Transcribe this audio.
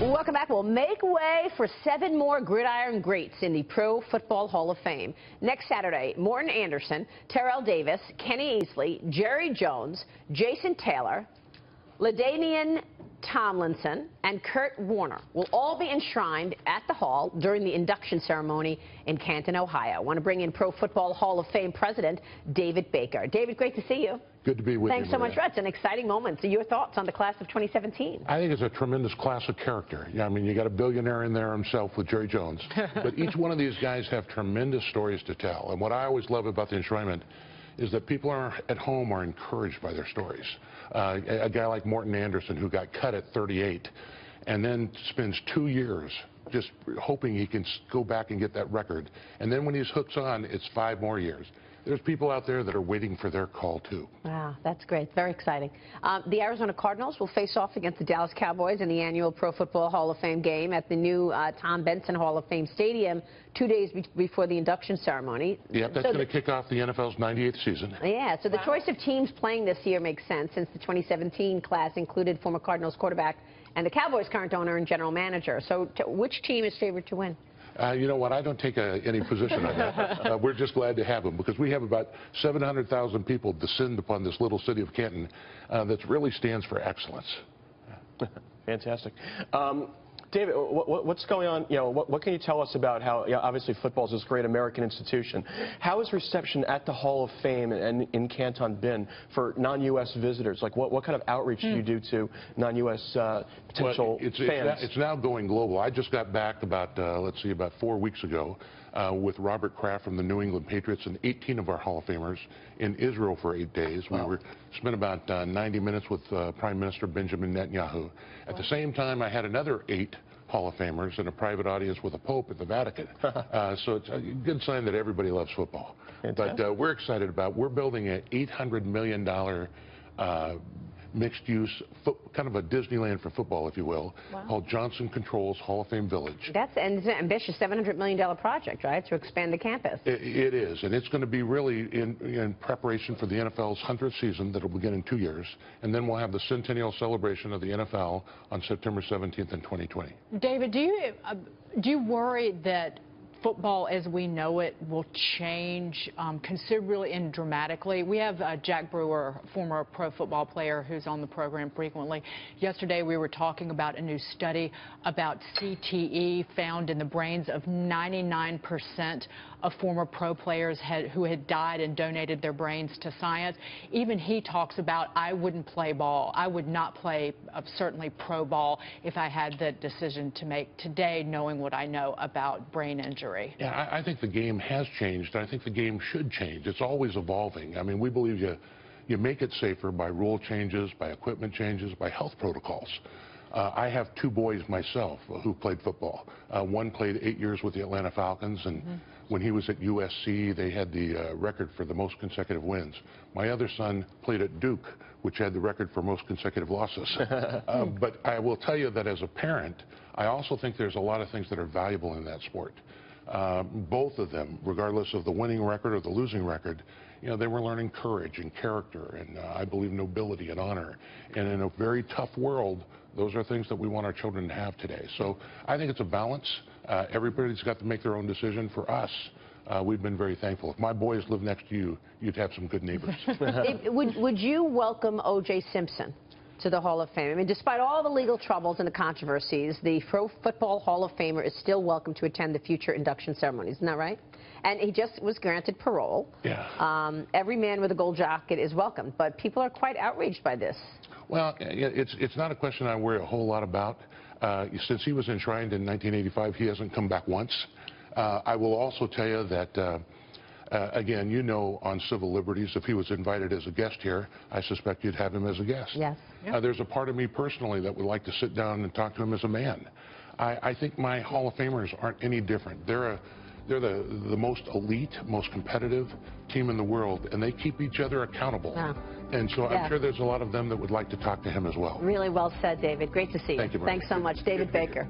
Welcome back. We'll make way for 7 more gridiron greats in the Pro Football Hall of Fame. Next Saturday, Morton Anderson, Terrell Davis, Kenny Easley, Jerry Jones, Jason Taylor, LaDainian Tomlinson, and Kurt Warner will all be enshrined at the Hall during the induction ceremony in Canton, Ohio. I want to bring in Pro Football Hall of Fame President David Baker. David, great to see you. Good to be with you. Thanks so much. It's an exciting moment. So your thoughts on the class of 2017? I think it's a tremendous class of character. Yeah, I mean, you got a billionaire in there himself with Jerry Jones. But each one of these guys have tremendous stories to tell. And what I always love about the enshrinement is that people at home are encouraged by their stories. A guy like Morton Anderson, who got cut at 38 and then spends 2 years just hoping he can go back and get that record. And then when he's hooks on, it's 5 more years. There's people out there that are waiting for their call, too. Wow, that's great. Very exciting. The Arizona Cardinals will face off against the Dallas Cowboys in the annual Pro Football Hall of Fame game at the new Tom Benson Hall of Fame Stadium 2 days before the induction ceremony. Yep, that's going to kick off the NFL's 98th season. Yeah, so the choice of teams playing this year makes sense since the 2017 class included former Cardinals quarterback and the Cowboys' current owner and general manager. So which team is favored to win? You know what? I don't take any position on that. We're just glad to have them because we have about 700,000 people descend upon this little city of Canton that really stands for excellence. Fantastic. David, what's going on? You know, what can you tell us about how, obviously football is this great American institution. How has reception at the Hall of Fame and in Canton been for non-U.S. visitors? Like, what kind of outreach do you do to non-U.S. potential fans? It's now going global. I just got back about 4 weeks ago with Robert Kraft from the New England Patriots and 18 of our Hall of Famers in Israel for 8 days. Wow. We spent about 90 minutes with Prime Minister Benjamin Netanyahu. At the same time, I had another 8 Hall of Famers in a private audience with the Pope at the Vatican. So it's a good sign that everybody loves football. But we're excited about, we're building an $800 million mixed-use, kind of a Disneyland for football, if you will, called Johnson Controls Hall of Fame Village. That's an ambitious $700 million project, right, to expand the campus. It is, and it's going to be really in preparation for the NFL's 100th season that will begin in 2 years, and then we'll have the centennial celebration of the NFL on September 17th in 2020. David, do you worry that football as we know it will change considerably and dramatically? We have Jack Brewer, former pro football player who's on the program frequently. Yesterday we were talking about a new study about CTE found in the brains of 99% of former pro players who had died and donated their brains to science. Even he talks about, I wouldn't play ball. I would not play certainly pro ball if I had the decision to make today, knowing what I know about brain injury. Yeah, I think the game has changed. I think the game should change. It's always evolving. I mean, we believe you make it safer by rule changes, by equipment changes, by health protocols. I have 2 boys myself who played football. One played 8 years with the Atlanta Falcons, and when he was at USC, they had the record for the most consecutive wins. My other son played at Duke, which had the record for most consecutive losses. But I will tell you that as a parent, I also think there's a lot of things that are valuable in that sport. Both of them, regardless of the winning record or the losing record, you know, they were learning courage and character and I believe nobility and honor. And in a very tough world, those are things that we want our children to have today. So I think it's a balance. Everybody's got to make their own decision. For us, we've been very thankful. If my boys lived next to you, you'd have some good neighbors. Would you welcome O.J. Simpson to the Hall of Fame? I mean, despite all the legal troubles and the controversies, the Pro Football Hall of Famer is still welcome to attend the future induction ceremonies. Isn't that right? And he just was granted parole. Yeah. Every man with a gold jacket is welcome, but people are quite outraged by this. Well, it's not a question I worry a whole lot about. Since he was enshrined in 1985, he hasn't come back once. I will also tell you that again, you know, on civil liberties, if he was invited as a guest here, I suspect you'd have him as a guest. Yes. There's a part of me personally that would like to sit down and talk to him as a man. I think my Hall of Famers aren't any different. They're the most elite, most competitive team in the world, and they keep each other accountable. And so I'm sure there's a lot of them that would like to talk to him as well. Really well said, David. Great to see you. Thank you, Thanks so much. David Baker.